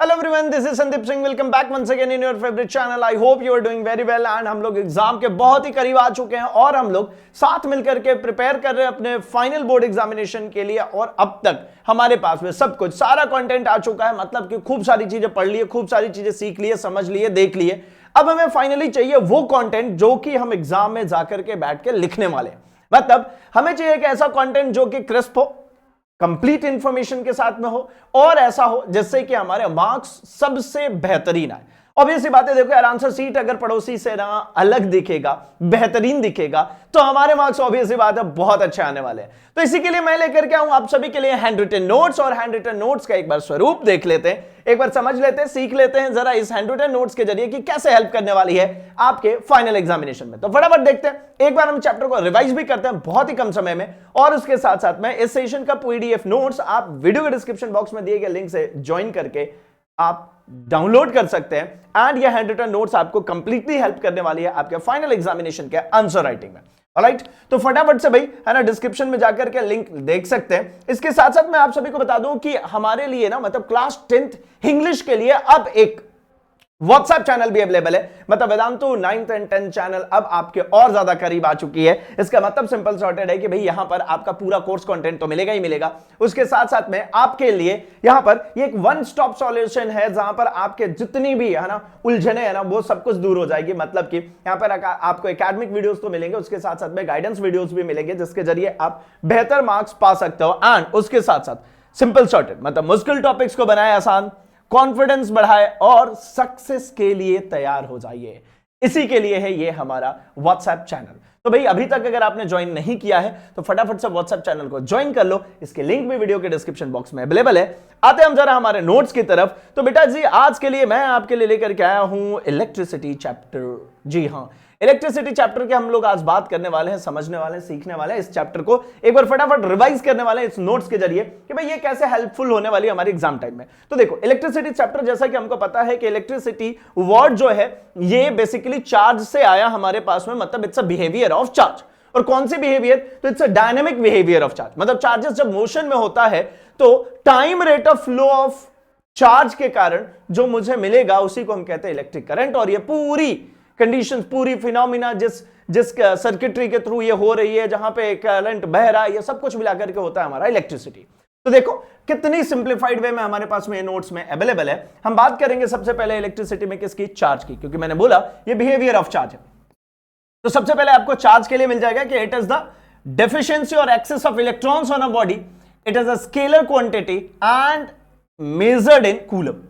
Hello everyone, this is Sandeep Singh. Welcome back once again in your favourite channel. I hope you are doing very well and हम लोग exam के बहुत ही करीब आ चुके हैं और हम लोग साथ मिलकर के प्रिपेयर कर रहे हैं अपने फाइनल बोर्ड एग्जामिनेशन के लिए। और अब तक हमारे पास में सब कुछ सारा कंटेंट आ चुका है, मतलब कि खूब सारी चीजें पढ़ लिए, खूब सारी चीजें सीख लिए, समझ लिए, देख लिए। अब हमें फाइनली चाहिए वो कंटेंट जो कि हम एग्जाम में जाकर के बैठ के लिखने वाले हैं। मतलब हमें चाहिए एक ऐसा कंटेंट जो कि क्रिस्प हो, कंप्लीट इंफॉर्मेशन के साथ में हो और ऐसा हो जिससे कि हमारे मार्क्स सबसे बेहतरीन आए। ऑब्वियसली बातें देखो यार, आंसर सीट अगर पड़ोसी से ना अलग दिखेगा, बेहतरीन दिखेगा, तो हमारे मार्क्स ऑब्वियसली बात है बहुत अच्छे आने वाले हैं। तो इसी के लिए मैं लेकर के आऊं आप सभी के लिए हैंड रिटन नोट्स, और हैंड रिटन नोट्स का एक बार स्वरूप देख लेते हैं, एक बार समझ लेते हैं, सीख लेते हैं जरा इस हैंड रिटन नोट्स के जरिए कि कैसे हेल्प करने वाली है आपके फाइनल एग्जामिनेशन में। तो फटाफट देखते हैं, एक बार हम चैप्टर को रिवाइज भी करते हैं बहुत ही कम समय में, और उसके साथ साथ में इस सेशन का पीडीएफ नोट्स आप वीडियो के डिस्क्रिप्शन बॉक्स में दिए गए लिंक से ज्वाइन करके आप डाउनलोड कर सकते हैं। एंड ये हैंड रिटन नोट्स आपको कंप्लीटली हेल्प करने वाली है आपके फाइनल एग्जामिनेशन के आंसर राइटिंग में। ऑलराइट, तो फटाफट से भाई है ना डिस्क्रिप्शन में जाकर के लिंक देख सकते हैं। इसके साथ साथ मैं आप सभी को बता दूं कि हमारे लिए ना, मतलब क्लास 10th इंग्लिश के लिए अब एक व्हाट्सएप चैनल भी अवेलेबल है। मतलब Vedantu 9th and 10th channel अब आपके और ज्यादा करीब आ चुकी है। इसका मतलब सिंपल सॉर्टेड है कि भाई यहां पर आपका पूरा कोर्स कंटेंट तो मिलेगा ही मिलेगा, उसके साथ साथ में आपके लिए यहां पर ये एक वन स्टॉप सॉल्यूशन है जहां पर आपके जितनी भी है ना उलझने है ना वो सब कुछ दूर हो जाएगी। मतलब कि यहां पर आपको एकेडमिक वीडियोस तो मिलेंगे, उसके साथ साथ में गाइडेंस वीडियोस भी मिलेंगे जिसके जरिए आप बेहतर मार्क्स पा सकते हो। एंड उसके साथ साथ सिंपल सॉर्टेड मतलब मुश्किल टॉपिक्स को बनाए आसान, कॉन्फिडेंस बढ़ाए और सक्सेस के लिए तैयार हो जाइए। इसी के लिए है ये हमारा व्हाट्सएप चैनल। तो भाई अभी तक अगर आपने ज्वाइन नहीं किया है तो फटाफट से व्हाट्सएप चैनल को ज्वाइन कर लो, इसके लिंक भी वीडियो के डिस्क्रिप्शन बॉक्स में अवेलेबल है। आते हम जरा हमारे नोट्स की तरफ। तो बेटा जी आज के लिए मैं आपके लिए लेकर के आया हूं इलेक्ट्रिसिटी चैप्टर। जी हां, इलेक्ट्रिसिटी चैप्टर के हम लोग आज बात करने वाले हैं, समझने वाले हैं, सीखने वाले हैं। इस चैप्टर को एक बार फटाफट रिवाइज करने वाले हैं इस नोट्स के जरिए कि भाई ये कैसे हेल्पफुल होने वाली है हमारी एग्जाम टाइम में। तो देखो इलेक्ट्रिसिटी चैप्टर, जैसा कि हमको पता है कि इलेक्ट्रिसिटी वर्ड जो है ये बेसिकली चार्ज से आया हमारे पास में, मतलब it's a behaviour of charge. और कौन सी बिहेवियर? तो it's a dynamic behaviour of charge. मतलब चार्जेस जब मोशन में होता है तो time rate of flow of charge के कारण जो मुझे मिलेगा उसी को हम कहते हैं इलेक्ट्रिक करंट। और ये पूरी कंडीशंस, पूरी फिनोमिना जिस सर्किटरी के थ्रू ये हो रही है, जहां पे करंट बह रहा है, ये सब कुछ मिलाकर के होता है हमारा इलेक्ट्रिसिटी। तो देखो कितनी सिंप्लीफाइड वे में हमारे पास में नोट्स में अवेलेबल है। हम बात करेंगे सबसे पहले इलेक्ट्रिसिटी में किसकी? चार्ज की, क्योंकि मैंने बोला ये बिहेवियर ऑफ चार्ज है। तो सबसे पहले आपको चार्ज के लिए मिल जाएगा कि इट इज द डेफिशिएंसी और excess of electrons on a body, it is a scalar quantity and measured in coulomb.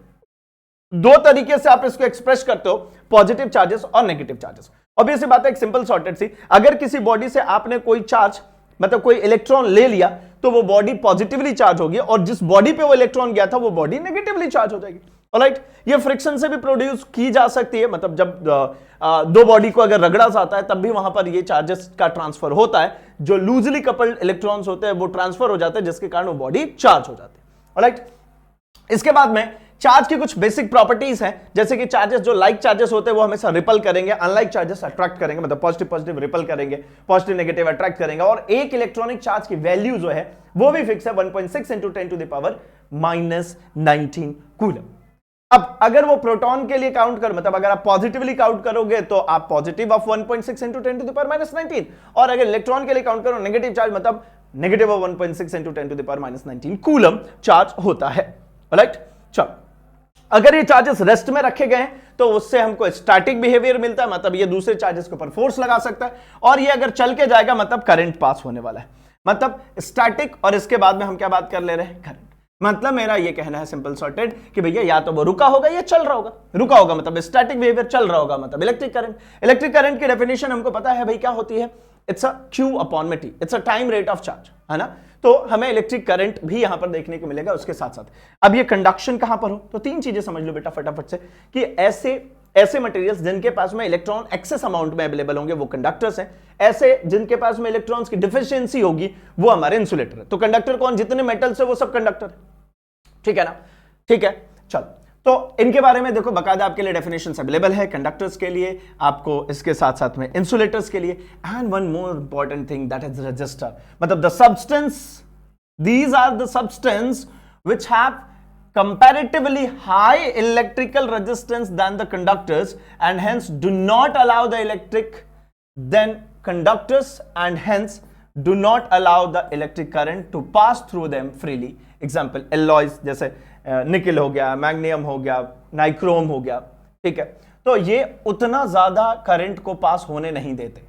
दो तरीके से आप इसको एक्सप्रेस करते हो, पॉजिटिव चार्जेस और नेगेटिव चार्जेस। ऑब्वियसली बात है एक सिंपल सॉर्टेड सी, अगर किसी बॉडी से आपने कोई चार्ज मतलब कोई इलेक्ट्रॉन ले लिया तो वो बॉडी पॉजिटिवली चार्ज होगी, और जिस बॉडी पे वो इलेक्ट्रॉन गया था वो बॉडी नेगेटिवली चार्ज हो जाएगी। ऑलराइट, ये फ्रिक्शन से भी प्रोड्यूस की जा सकती है। मतलब जब दो बॉडी को अगर रगड़ा जाता है तब भी वहां पर ये चार्जेस का ट्रांसफर होता है। जो लूजली कपल्ड इलेक्ट्रॉन्स होते हैं वो ट्रांसफर हो जाते हैं, जिसके कारण वो बॉडी चार्ज हो जाती है। ऑलराइट, इसके बाद में चार्ज की कुछ बेसिक प्रॉपर्टीज हैं, जैसे कि चार्जेस जो लाइक चार्जेस होते हैं वो हमेशा रिपल करेंगे, अनलाइक चार्जेस अट्रैक्ट करेंगे। मतलब पॉजिटिव पॉजिटिव रिपल करेंगे, पॉजिटिव नेगेटिव अट्रैक्ट करेंगे। और एक इलेक्ट्रॉनिक चार्ज की वैल्यू जो है वो भी फिक्स है, 1.6 into 10 to the power -19 coulomb. अब अगर वो प्रोटॉन के लिए काउंट कर, मतलब अगर आप पॉजिटिवली काउंट करोगे तो आप positive of 1.6 into 10 to the power -19, और अगर इलेक्ट्रॉन के लिए काउंट करो नेगेटिव चार्ज, मतलब negative of 1.6 into 10 to the power -19 coulomb charge होता है। राइट, चलो अगर ये चार्जेस रेस्ट में रखे गए तो उससे हमको स्टैटिक बिहेवियर मिलता है, मतलब ये दूसरे चार्जेस के ऊपर फोर्स लगा सकता है। और ये अगर चल के जाएगा मतलब करंट पास होने वाला है, मतलब स्टैटिक। और इसके बाद में हम क्या बात कर ले रहे हैं? करंट। मतलब मेरा ये कहना है सिंपल सॉर्टेड कि भैया या तो वो रुका होगा या चल रहा होगा। रुका होगा मतलब स्टैटिक बिहेवियर, चल रहा होगा मतलब इलेक्ट्रिक करंट। इलेक्ट्रिक करंट की डेफिनेशन हमको पता है भाई क्या होती है? इट्स अ Q अपॉन में T, it's a time rate of charge, है ना। तो हमें इलेक्ट्रिक करंट भी यहां पर देखने को मिलेगा। उसके साथ साथ अब ये कंडक्शन कहां पर हो, तो तीन चीजें समझ लो बेटा फटाफट से कि ऐसे मटेरियल्स जिनके पास में इलेक्ट्रॉन एक्सेस अमाउंट में अवेलेबल होंगे वो कंडक्टर्स हैं। ऐसे जिनके पास में इलेक्ट्रॉन्स की डिफिशियंसी होगी वो हमारे इंसुलेटर है। तो कंडक्टर कौन? जितने मेटल्स है वो सब कंडक्टर है, ठीक है ना। ठीक है, चलो तो इनके बारे में देखो बकायदा आपके लिए डेफिनेशंस अवेलेबल है, कंडक्टर्स के लिए, आपको इसके साथ साथ में इंसुलेटर्स के लिए। And one more important thing that is resistor, मतलब the substance, these are the substance which have comparatively high electrical resistance than the conductors and hence do not allow the electric then conductors and hence do not allow the electric current to pass through them freely. Example alloys जैसे निकल हो गया, magnesium हो गया, nichrome हो गया, ठीक है, तो ये उतना ज्यादा करंट को पास होने नहीं देते,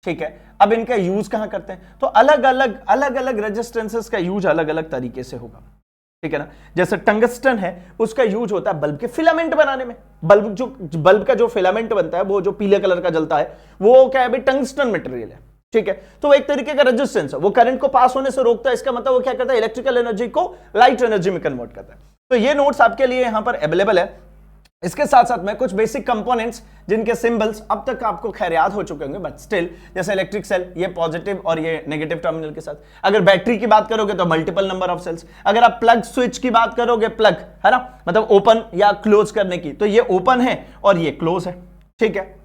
ठीक है। अब इनका यूज कहां करते हैं, तो अलग अलग रेजिस्टेंसेस का यूज अलग अलग तरीके से होगा, ठीक है ना। जैसे टंगस्टन है, उसका यूज होता है बल्ब के फिलामेंट बनाने में। बल्ब का जो फिलामेंट बनता है, वो जो पीले कलर का जलता है, वो क्या है भाई, टंगस्टन मटेरियल है, ठीक है। तो एक तरीके का रेजिस्टेंस है, वो करंट को पास होने से रोकता है। इसका मतलब वो क्या करता है, इलेक्ट्रिकल एनर्जी को लाइट एनर्जी में कन्वर्ट करता है। तो ये नोट्स आपके लिए यहां पर अवेलेबल है। इसके साथ साथ में कुछ बेसिक कंपोनेंट्स जिनके सिंबल्स अब तक आपको खैर याद हो चुके होंगे, बट स्टिल, जैसे इलेक्ट्रिक सेल, ये पॉजिटिव और ये नेगेटिव टर्मिनल के साथ। अगर बैटरी की बात करोगे तो मल्टीपल नंबर ऑफ सेल्स। अगर आप प्लग स्विच की बात करोगे, प्लग है ना, मतलब ओपन या क्लोज करने की, तो ये ओपन है और ये क्लोज है, ठीक है।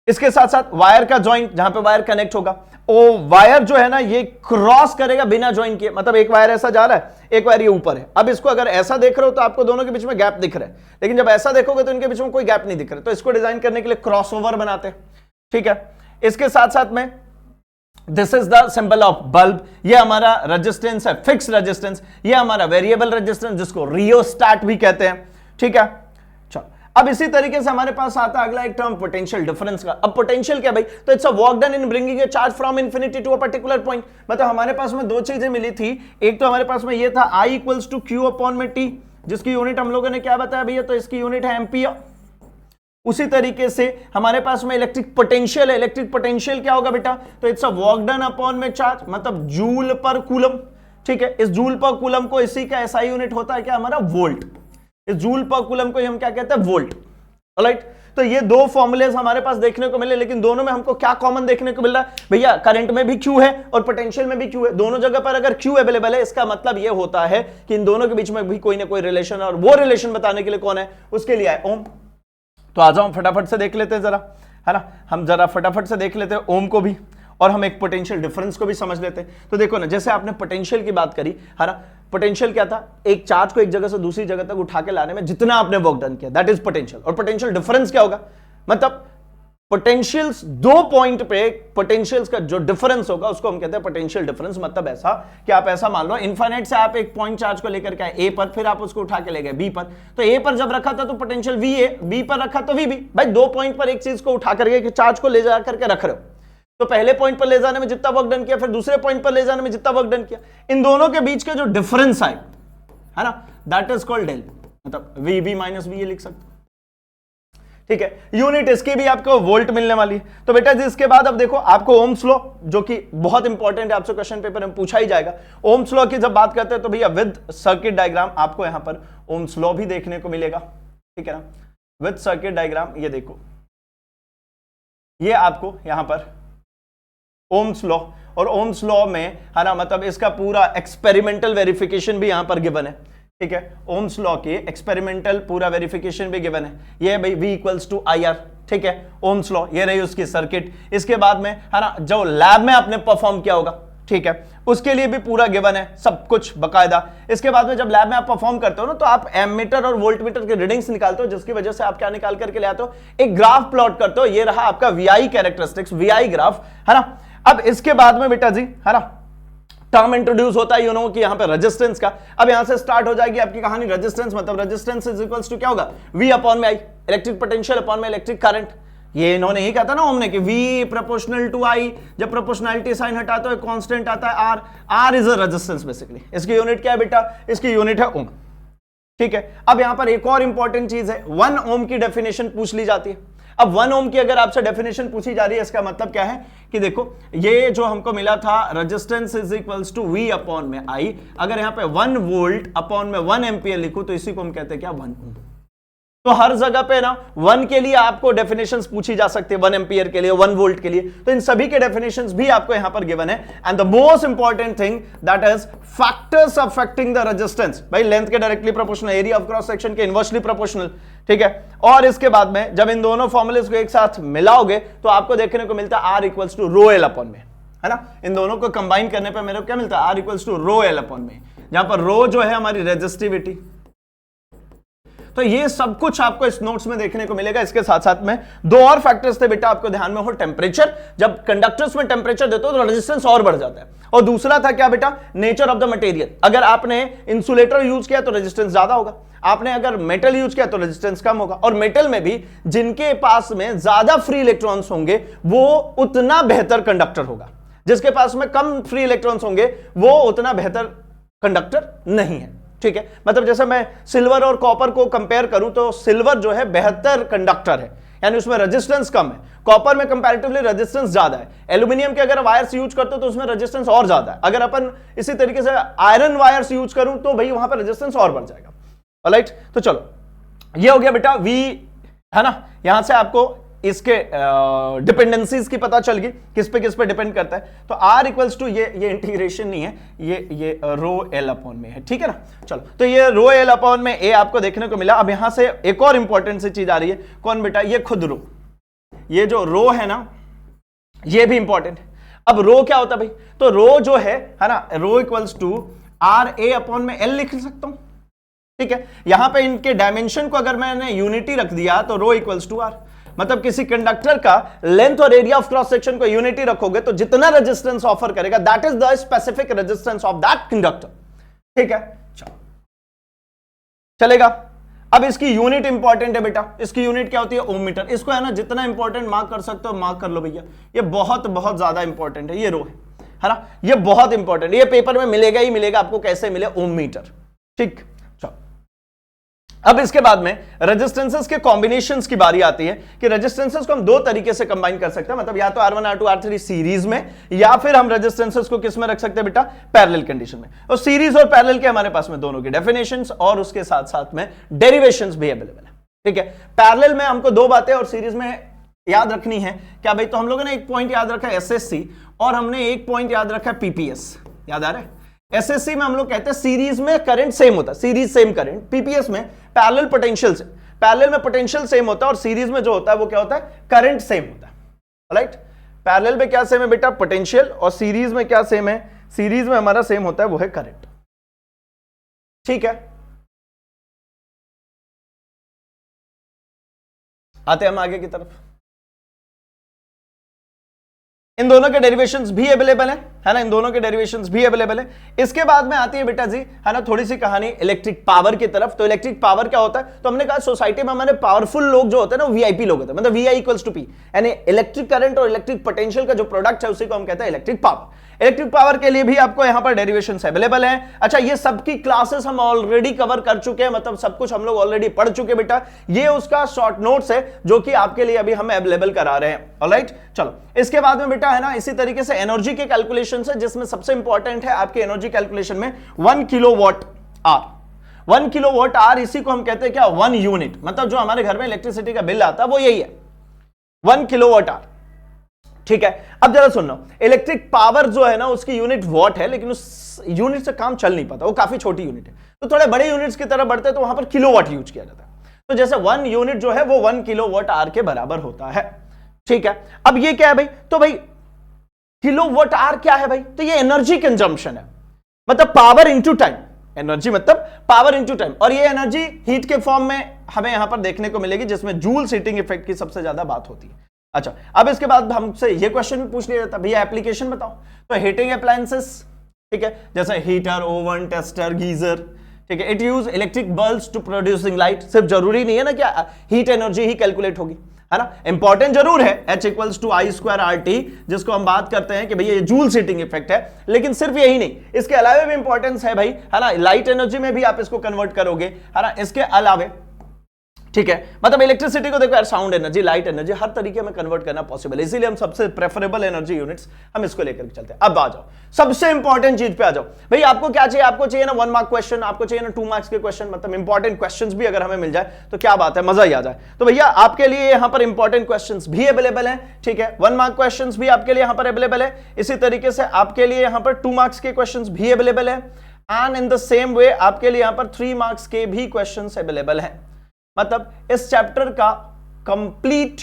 इसके साथ साथ वायर का जॉइंट, जहां पे वायर कनेक्ट होगा, वो वायर जो है ना, ये क्रॉस करेगा बिना ज्वाइन किए। मतलब एक वायर ऐसा जा रहा है, एक वायर ये ऊपर है। अब इसको अगर ऐसा देख रहे हो तो आपको दोनों के बीच में गैप दिख रहा है, लेकिन जब ऐसा देखोगे तो इनके बीच में कोई गैप नहीं दिख रहा है। तो इसको डिजाइन करने के लिए क्रॉसओवर बनाते हैं, ठीक है। इसके साथ साथ में this is the symbol of bulb. ये हमारा रेजिस्टेंस है, फिक्स रेजिस्टेंस। ये हमारा वेरिएबल रेजिस्टेंस, जिसको रियोस्टैट भी कहते हैं, ठीक है। अब इसी तरीके से हमारे पास आता है अगला एक टर्म, पोटेंशियल डिफरेंस का। अब पोटेंशियल क्या भाई, तो it's a work done in bringing a charge from infinity to a particular point. मतलब हमारे पास में दो चीजें मिली थी। एक तो हमारे पास में ये था I equals to Q upon में T, जिसकी यूनिट हम लोगों ने क्या बताया भैया, तो इसकी यूनिट है एम्पियर। उसी तरीके से हमारे पास में इलेक्ट्रिक पोटेंशियल है। इलेक्ट्रिक पोटेंशियल क्या होगा बेटा, तो it's a work done upon में चार्ज, मतलब जूल पर कूलम, ठीक है। इस जूल पर कूलम को, इसी का SI यूनिट होता है क्या हमारा, वोल्ट। इस जूल पर कूलम को हम क्या कहते हैं, वोल्ट, ऑलराइट। तो ये दो फॉर्मूलेज हमारे पास देखने को मिले, लेकिन दोनों में हमको क्या कॉमन देखने को मिल रहा है भैया, करंट में भी Q है और पोटेंशियल में भी Q है। दोनों जगह पर अगर Q अवेलेबल है, इसका मतलब ये होता है कि इन दोनों के बीच में भी कोई ना कोई रिलेशन, और वो रिलेशन बताने के लिए कौन है, उसके लिए है ओम। तो आ जाओ फटाफट से देख लेते हैं जरा, है ना, हम जरा फटाफट से देख लेते हैं ओम को भी, और हम एक पोटेंशियल डिफरेंस को भी समझ लेते हैं। तो देखो ना, जैसे आपने पोटेंशियल की बात करी, है ना, पोटेंशियल क्या था, एक चार्ज को एक जगह से दूसरी जगह तक उठा के लाने में जितना आपने वर्क डन किया, दैट इज पोटेंशियल। और पोटेंशियल डिफरेंस क्या होगा, मतलब पोटेंशियल्स, दो पॉइंट पे पोटेंशियल्स का जो डिफरेंस होगा उसको हम कहते हैं पोटेंशियल डिफरेंस। मतलब ऐसा कि आप ऐसा मान लो, इनफाइनाइट से आप एक पॉइंट चार्ज को लेकर के आए ए पर, फिर आप उसको उठा के ले गए बी पर। तो ए पर जब रखा था तो पोटेंशियल वी ए, बी पर रखा तो वी बी। भाई दो पॉइंट पर एक चीज को उठा करके चार्ज को ले जा करके रख रहे हो, तो पहले पॉइंट पर ले जाने में जितना वर्क डन किया, फिर दूसरे पॉइंट पर ले जाने में जितना वर्क डन किया, इन दोनों के बीच के जो डिफरेंस आए, है ना, दैट इज कॉल्ड डेल। मतलब वी बी माइनस वी, ये लिख सकते, ठीक है। यूनिट इसकी भी आपको वोल्ट मिलने वाली है। तो बेटा जी इसके बाद अब देखो, आपको ओम्स लॉ, जो कि बहुत इंपॉर्टेंट है, आपसे क्वेश्चन पेपर में पूछा ही जाएगा। ओम्स लॉ की जब बात करते हैं तो भैया विद सर्किट डायग्राम आपको यहां पर ओम्स लॉ भी देखने को मिलेगा, ठीक है ना, विद सर्किट डायग्राम। ये देखो, ये आपको यहां पर ओम्स लॉ, और ओम्स लॉ में, है ना, मतलब इसका पूरा एक्सपेरिमेंटल वेरिफिकेशन भी यहां पर गिवन है, ठीक है। ओम्स लॉ के एक्सपेरिमेंटल पूरा वेरिफिकेशन भी गिवन है। ये भाई V इक्वल्स टू IR, ठीक है, ओम्स लॉ, ये रही उसकी सर्किट। इसके बाद में, है ना, जो लैब में आपने परफॉर्म किया होगा, ठीक है, उसके लिए भी पूरा गिवन है, सब कुछ बकायदा। इसके बाद में जब लैब में आप परफॉर्म करते हो ना, तो आप एमीटर और वोल्टमीटर के रीडिंग्स निकालते हो, जिसकी वजह से आप क्या निकाल करके ले आते हो, एक ग्राफ प्लॉट करते हो। ये रहा आपका VI कैरेक्टरिस्टिक्स, VI ग्राफ, है ना। अब इसके बाद में बेटा जी, है ना, टर्म इंट्रोड्यूस होता है, यू नो, कि यहां पे रेजिस्टेंस का। अब यहां से स्टार्ट हो जाएगी आपकी कहानी। रेजिस्टेंस मतलब रेजिस्टेंस इज इक्वल्स टू क्या होगा, V अपॉन में I, इलेक्ट्रिक पोटेंशियल अपॉन में इलेक्ट्रिक करंट। ये इन्होंने ही कहा था ना हमने कि V प्रोपोर्शनल टू I, जब प्रोपोर्शनलिटी साइन हटाते हो कांस्टेंट आता है R। R is a resistance basically. इसकी यूनिट क्या है बेटा, इसकी यूनिट है ओम, ठीक है। अब यहां पर एक और इंपॉर्टेंट चीज है, 1 ओम की डेफिनेशन पूछ ली जाती है। अब 1 ओम की अगर आपसे डेफिनेशन पूछी जा रही है, इसका मतलब क्या है कि देखो, ये जो हमको मिला था resistance is equals to V upon में I, अगर यहां पे 1 वोल्ट अपॉन में 1 एम्पियर लिखूं तो इसी को हम कहते हैं क्या, 1 ओम। तो हर जगह पे ना 1 के लिए आपको डेफिनेशंस पूछी जा सकती है, 1 एम्पियर के लिए, 1 वोल्ट के लिए। तो इन सभी के डेफिनेशंस भी आपको यहां पर गिवन है। And the most important thing that is factors affecting the resistance. भाई लेंथ के directly proportional, area of cross section के इनवर्सली प्रोपोर्शनल, ठीक है। और इसके बाद में जब इन दोनों फॉर्मूलेस को एक साथ मिलाओगे तो आपको देखने को मिलता है R equals to rho L upon में, है ना। इन दोनों को कंबाइन करने पर मेरे को क्या मिलता है, R equals to rho L upon में। जहां पर रो जो है हमारी रेजिस्टिविटी। तो ये सब कुछ आपको इस नोट्स में देखने को मिलेगा। इसके साथ साथ में दो और फैक्टर्स थे बेटा आपको ध्यान में हो, टेम्परेचर, जब कंडक्टर्स में टेम्परेचर देते हो तो रेजिस्टेंस और बढ़ जाता है, और दूसरा था क्या बेटा, नेचर ऑफ द मटेरियल। अगर आपने इंसुलेटर यूज किया तो रेजिस्टेंस ज्यादा होगा, आपने अगर मेटल यूज किया तो रेजिस्टेंस कम होगा। और मेटल में भी जिनके पास में ज्यादा फ्री इलेक्ट्रॉन्स होंगे वो उतना बेहतर कंडक्टर होगा, जिसके पास में कम फ्री इलेक्ट्रॉन्स होंगे वो उतना बेहतर कंडक्टर नहीं है। ठीक है, मतलब जैसे मैं सिल्वर और कॉपर को कंपेयर करूं तो सिल्वर जो है बेहतर कंडक्टर है, यानी उसमें रेजिस्टेंस कम है, कॉपर में कंपैरेटिवली रेजिस्टेंस ज्यादा है। एल्यूमिनियम के अगर वायर्स यूज करते हो तो उसमें रेजिस्टेंस और ज्यादा है। अगर अपन इसी तरीके से आयरन वायर्स यूज करूं तो भाई वहां पर रेजिस्टेंस और बढ़ जाएगा। ऑलराइट, तो चलो ये हो गया बेटा वी, है ना, यहां से आपको इसके डिपेंडेंसीज की पता चल गई, किस पे डिपेंड करता है। तो R इक्वल्स टू ये इंटीग्रेशन नहीं है, ये रो एल अपॉन में है। ठीक है ना, चलो तो ये रो एल अपॉन में ए आपको देखने को मिला। अब यहां से एक और इंपॉर्टेंट सी चीज आ रही है, कौन बेटा, ये खुद रो, ये जो रो है ना ये भी इंपॉर्टेंट है। अब रो क्या होता है भाई, तो रो जो है ना, rho equals to R A upon में एल लिख सकता हूं। ठीक है, यहां पे इनके डायमेंशन को अगर मैंने यूनिटी रख दिया तो रो इक्वल्स टू आर, मतलब किसी कंडक्टर का लेंथ और एरिया ऑफ क्रॉस सेक्शन को यूनिटी रखोगे तो जितना रेजिस्टेंस ऑफर करेगा that is the specific resistance of that conductor. ठीक है, चलेगा। अब इसकी यूनिट इंपॉर्टेंट है बेटा, इसकी यूनिट क्या होती है, ओम मीटर। इसको है ना जितना इंपॉर्टेंट मार्क कर सकते हो मार्क कर लो भैया, ये बहुत बहुत ज्यादा इंपॉर्टेंट है। ये रो है ना, ये बहुत इंपॉर्टेंट, ये पेपर में मिलेगा ही मिलेगा आपको, कैसे मिले, ओम मीटर। ठीक, अब इसके बाद में रेजिस्टेंसेस के कॉम्बिनेशंस की बारी आती है कि रेजिस्टेंसेस को हम दो तरीके से कंबाइन कर सकते हैं, मतलब या तो R1 R2 R3 सीरीज में, या फिर हम रेजिस्टेंसेस को किस में रख सकते हैं बेटा, पैरेलल कंडीशन में। और सीरीज और पैरेलल के हमारे पास में दोनों की डेफिनेशंस और उसके साथ साथ में डेरिवेशंस भी अवेलेबल है। ठीक है, पैरेलल में हमको दो बातें और सीरीज में याद रखनी है क्या भाई, तो हम लोगों ने एक पॉइंट याद रखा है SSC और हमने एक पॉइंट याद रखा है PPS, याद आ रहा है। एसएससी में हम लोग कहते हैं सीरीज में करंट सेम होता है, सीरीज सेम करंट, पीपीएस में पैरेलल पोटेंशियल से, पैरेलल में पोटेंशियल सेम होता है और सीरीज में जो होता है वो क्या होता है, करंट सेम होता है। राइट, पैरेलल में क्या सेम है बेटा, पोटेंशियल, और सीरीज में क्या सेम है, सीरीज में हमारा सेम होता है वो है करंट। ठीक है, आते हैं हम आगे की तरफ। इन दोनों के डेरिवेशंस भी अवेलेबल है ना, इन दोनों के डेरिवेशंस भी अवेलेबल है। इसके बाद में आती है बेटा जी, है ना, थोड़ी सी कहानी इलेक्ट्रिक पावर की तरफ। तो इलेक्ट्रिक पावर क्या होता है, तो हमने कहा सोसाइटी में हमारे पावरफुल लोग जो होते हैं ना, वीआईपी लोग होते हैं, मतलब VI इक्वल्स टू P, यानी इलेक्ट्रिक करंट और इलेक्ट्रिक पोटेंशियल का जो प्रोडक्ट है उसी को हम कहते हैं इलेक्ट्रिक पावर। इलेक्ट्रिक पावर के लिए भी आपको यहां पर डेरिवेशंस अवेलेबल है। अच्छा, ये सबकी क्लासेस हम ऑलरेडी कवर कर चुके हैं, मतलब सब कुछ हम लोग ऑलरेडी पढ़ चुके बेटा। ये उसका शॉर्ट नोट्स है जो कि आपके लिए अभी हम अवेलेबल करा रहे हैं। ऑलराइट, चलो इसके बाद में बेटा है ना, इसी तरीके से एनर्जी के कैलकुलेशन है, जिसमें सबसे इंपॉर्टेंट है आपके एनर्जी कैलकुलेशन में 1 किलोवाट आवर। 1 किलोवाट आवर, इसी को हम कहते हैं क्या, 1 यूनिट, मतलब जो हमारे घर में इलेक्ट्रिसिटी का बिल आता है वो यही है, 1 किलोवाट आवर। ठीक है, अब जरा सुन लो, इलेक्ट्रिक पावर जो है ना उसकी यूनिट वॉट है, लेकिन उस यूनिट से काम चल नहीं पाता, वो काफी छोटी यूनिट है। तो थोड़े बड़े यूनिट्स की तरफ बढ़ते हैं तो वहां पर किलोवाट यूज किया जाता है। तो जैसे 1 यूनिट जो है वो 1 किलोवाट आवर के बराबर होता है। ठीक है, अब ये क्या है भाई, तो भाई किलोवाट आवर क्या है भाई, तो ये एनर्जी कंजम्पशन है, मतलब पावर इंटू टाइम, एनर्जी मतलब पावर इंटू टाइम। और ये एनर्जी हीट के फॉर्म में हमें यहां पर देखने को मिलेगी, जिसमें जूल्स हीटिंग इफेक्ट की सबसे ज्यादा बात होती है। अच्छा, अब इसके बाद हमसे ये क्वेश्चन भी पूछ लिया जाता है, भैया एप्लीकेशन बताओ। तो हीटिंग अप्लायंसेस, ठीक है, जैसे हीटर, ओवन, टेस्टर, गीजर, ठीक है, it use electric bulbs to producing light. सिर्फ जरूरी नहीं है ना क्या हीट एनर्जी ही कैलकुलेट होगी, है ना, इंपॉर्टेंट जरूर है H equals to I square RT, जिसको हम बात करते हैं कि भैया ये जूल्स हीटिंग इफेक्ट है। लेकिन सिर्फ यही नहीं, इसके अलावा भी इंपॉर्टेंस है भाई, है ना, लाइट एनर्जी में भी आप इसको कन्वर्ट करोगे, है ना, इसके अलावा, ठीक है, मतलब इलेक्ट्रिसिटी को देखो यार, साउंड एनर्जी, लाइट एनर्जी, हर तरीके में कन्वर्ट करना पॉसिबल है, इसीलिए हम सबसे प्रेफरेबल एनर्जी यूनिट्स हम इसको लेकर चलते हैं। अब आ जाओ सबसे इंपॉर्टेंट चीज पे आ जाओ भाई, आपको क्या चाहिए, आपको चाहिए ना 1 मार्क क्वेश्चन, आपको चाहिए ना 2 मार्क्स के क्वेश्चन, मतलब इंपॉर्टेंट क्वेश्चंस भी अगर हमें मिल जाए तो क्या बात है, मजा ही आ जाए। तो भैया आपके लिए यहां पर इंपॉर्टेंट क्वेश्चंस भी अवेलेबल है। ठीक है, 1 मार्क क्वेश्चंस भी आपके लिए यहां पर अवेलेबल है, इसी तरीके से आपके लिए यहां पर 2 मार्क्स के क्वेश्चंस भी अवेलेबल है, and in the same way आपके लिए यहां पर 3 मार्क्स के भी क्वेश्चंस अवेलेबल है। मतलब इस चैप्टर का कंप्लीट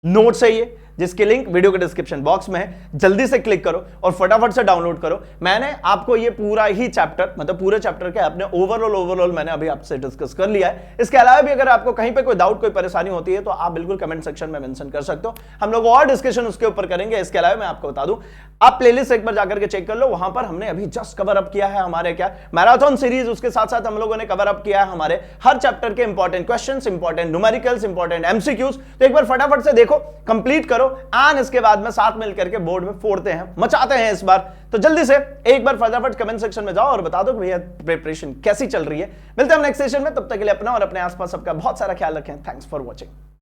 नोट्स है ये, जिसकी लिंक वीडियो के डिस्क्रिप्शन बॉक्स में है, जल्दी से क्लिक करो और फटाफट से डाउनलोड करो। मैंने आपको ये पूरा ही चैप्टर, मतलब पूरे चैप्टर के अपने ओवरऑल मैंने अभी आपसे डिस्कस कर लिया है। इसके अलावा भी अगर आपको कहीं पे कोई डाउट, कोई परेशानी होती है तो आप बिल्कुल कमेंट सेक्शन में मेंशन कर सकते हो, हम लोग और डिस्कशन उसके ऊपर करेंगे। इसके अलावा मैं आपको बता दूं, आप प्लेलिस्ट एक बार जाकर के चेक कर लो, वहां पर हमने अभी जस्ट कवर अप किया है हमारे क्या मैराथन सीरीज, उसके साथ साथ हम लोगों ने कवर अप किया है हमारे हर चैप्टर के important questions, important numericals, important MCQs. तो एक बार फटाफट से देखो, कंप्लीट करो एंड इसके बाद में साथ मिलकर के बोर्ड में फोड़ते हैं, मचाते हैं इस बार। तो जल्दी से एक बार फटाफट कमेंट सेक्शन में जाओ और बता दो भैया प्रिपरेशन कैसी चल रही है। मिलते हैं हम नेक्स्ट सेशन में, तब तक के लिए अपना और अपने आसपास सबका बहुत सारा ख्याल रखें। Thanks for watching.